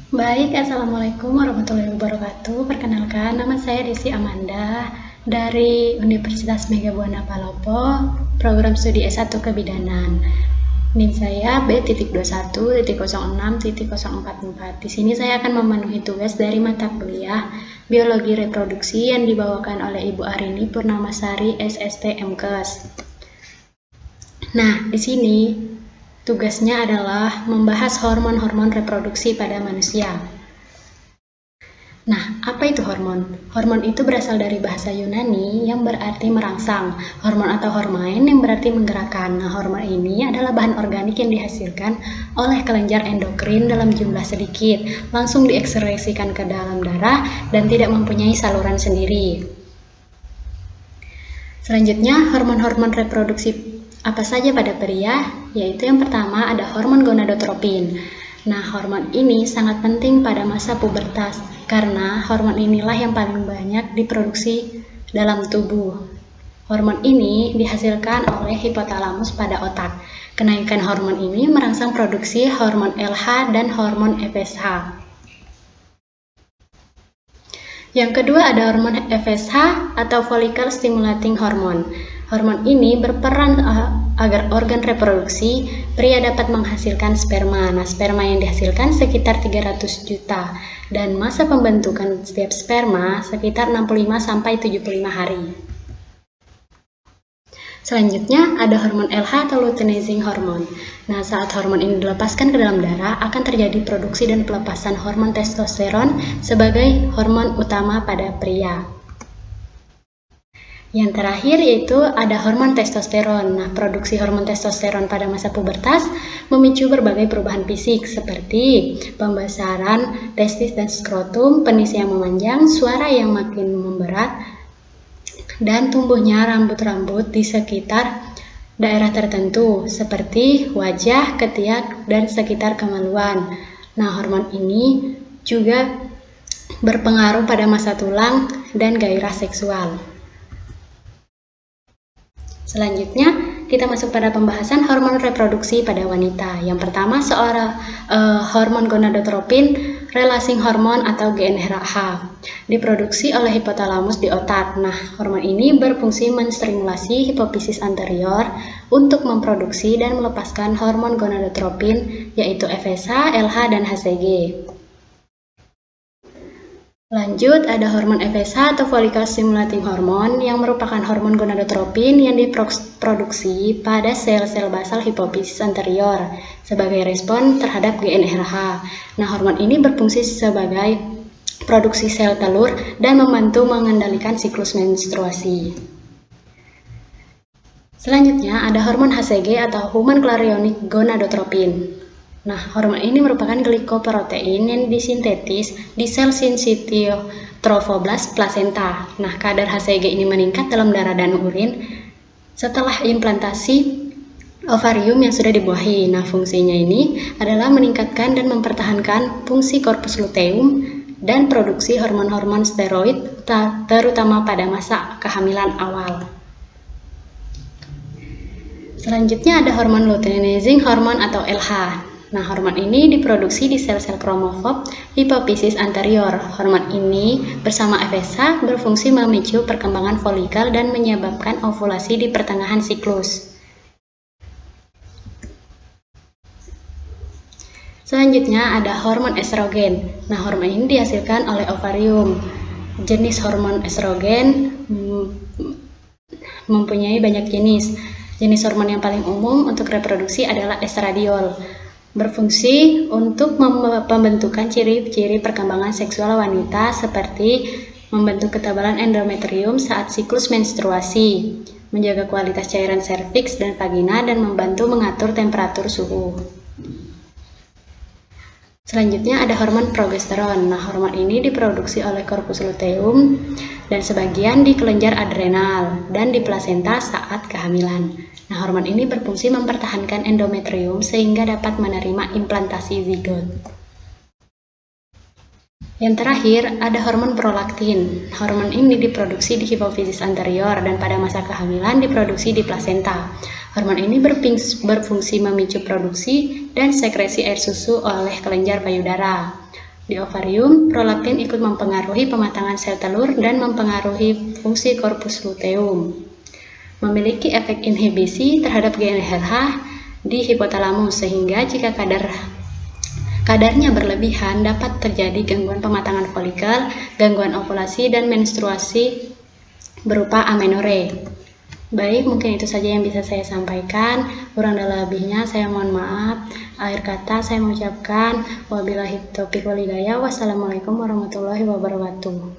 Baik, Assalamualaikum warahmatullahi wabarakatuh. Perkenalkan, nama saya Desi Amanda dari Universitas Mega Buana Palopo, program studi S1 Kebidanan. NIM saya B.21.06.044. Di sini saya akan memenuhi tugas dari mata kuliah Biologi Reproduksi yang dibawakan oleh Ibu Arini Purnamasari SST MKes. Nah, di sini tugasnya adalah membahas hormon-hormon reproduksi pada manusia. Nah, apa itu hormon? Hormon itu berasal dari bahasa Yunani yang berarti merangsang. Hormon atau hormone yang berarti menggerakkan. Nah, hormon ini adalah bahan organik yang dihasilkan oleh kelenjar endokrin dalam jumlah sedikit, langsung diekskresikan ke dalam darah dan tidak mempunyai saluran sendiri. Selanjutnya, hormon-hormon reproduksi apa saja pada pria? Yaitu yang pertama ada hormon gonadotropin. Nah, hormon ini sangat penting pada masa pubertas karena hormon inilah yang paling banyak diproduksi dalam tubuh. Hormon ini dihasilkan oleh hipotalamus pada otak. Kenaikan hormon ini merangsang produksi hormon LH dan hormon FSH. Yang kedua ada hormon FSH atau follicle stimulating hormone. Hormon ini berperan agar organ reproduksi pria dapat menghasilkan sperma. Nah, sperma yang dihasilkan sekitar 300 juta dan masa pembentukan setiap sperma sekitar 65-75 hari. Selanjutnya ada hormon LH atau luteinizing hormone. Nah, saat hormon ini dilepaskan ke dalam darah akan terjadi produksi dan pelepasan hormon testosteron sebagai hormon utama pada pria. Yang terakhir yaitu ada hormon testosteron. Nah, produksi hormon testosteron pada masa pubertas memicu berbagai perubahan fisik seperti pembesaran testis dan skrotum, penis yang memanjang, suara yang makin memberat, dan tumbuhnya rambut-rambut di sekitar daerah tertentu seperti wajah, ketiak, dan sekitar kemaluan. Nah, hormon ini juga berpengaruh pada massa tulang dan gairah seksual. Selanjutnya, kita masuk pada pembahasan hormon reproduksi pada wanita. Yang pertama, hormon gonadotropin releasing hormone atau GnRH diproduksi oleh hipotalamus di otak. Nah, hormon ini berfungsi menstimulasi hipofisis anterior untuk memproduksi dan melepaskan hormon gonadotropin yaitu FSH, LH, dan HCG. Lanjut, ada hormon FSH atau follicle stimulating hormone yang merupakan hormon gonadotropin yang diproduksi pada sel-sel basal hipofisis anterior sebagai respon terhadap GnRH. Nah, hormon ini berfungsi sebagai produksi sel telur dan membantu mengendalikan siklus menstruasi. Selanjutnya, ada hormon HCG atau human chorionic gonadotropin. Nah, hormon ini merupakan glikoprotein yang disintetis di sel sinsitio trophoblast plasenta. Nah, kadar HCG ini meningkat dalam darah dan urin setelah implantasi ovarium yang sudah dibuahi. Nah, fungsinya ini adalah meningkatkan dan mempertahankan fungsi korpus luteum dan produksi hormon-hormon steroid terutama pada masa kehamilan awal. Selanjutnya ada hormon luteinizing hormone atau LH. Nah, hormon ini diproduksi di sel-sel kromofob hipofisis anterior. Hormon ini bersama FSH berfungsi memicu perkembangan folikel dan menyebabkan ovulasi di pertengahan siklus. Selanjutnya ada hormon estrogen. Nah, hormon ini dihasilkan oleh ovarium. Jenis hormon estrogen mempunyai banyak jenis. Jenis hormon yang paling umum untuk reproduksi adalah estradiol. Berfungsi untuk pembentukan ciri-ciri perkembangan seksual wanita seperti membentuk ketebalan endometrium saat siklus menstruasi, menjaga kualitas cairan serviks dan vagina, dan membantu mengatur temperatur suhu. Selanjutnya ada hormon progesteron. Nah, hormon ini diproduksi oleh korpus luteum dan sebagian di kelenjar adrenal dan di plasenta saat kehamilan. Nah, hormon ini berfungsi mempertahankan endometrium sehingga dapat menerima implantasi zigot. Yang terakhir, ada hormon prolaktin. Hormon ini diproduksi di hipofisis anterior dan pada masa kehamilan diproduksi di plasenta. Hormon ini berfungsi memicu produksi dan sekresi air susu oleh kelenjar payudara. Di ovarium, prolaktin ikut mempengaruhi pematangan sel telur dan mempengaruhi fungsi korpus luteum. Memiliki efek inhibisi terhadap GnRH di hipotalamus, sehingga jika kadarnya berlebihan dapat terjadi gangguan pematangan folikel, gangguan ovulasi, dan menstruasi berupa amenore. Baik, mungkin itu saja yang bisa saya sampaikan. Kurang dan lebihnya saya mohon maaf. Akhir kata saya mengucapkan wabillahi taufiq wal hidayah. Wassalamualaikum warahmatullahi wabarakatuh.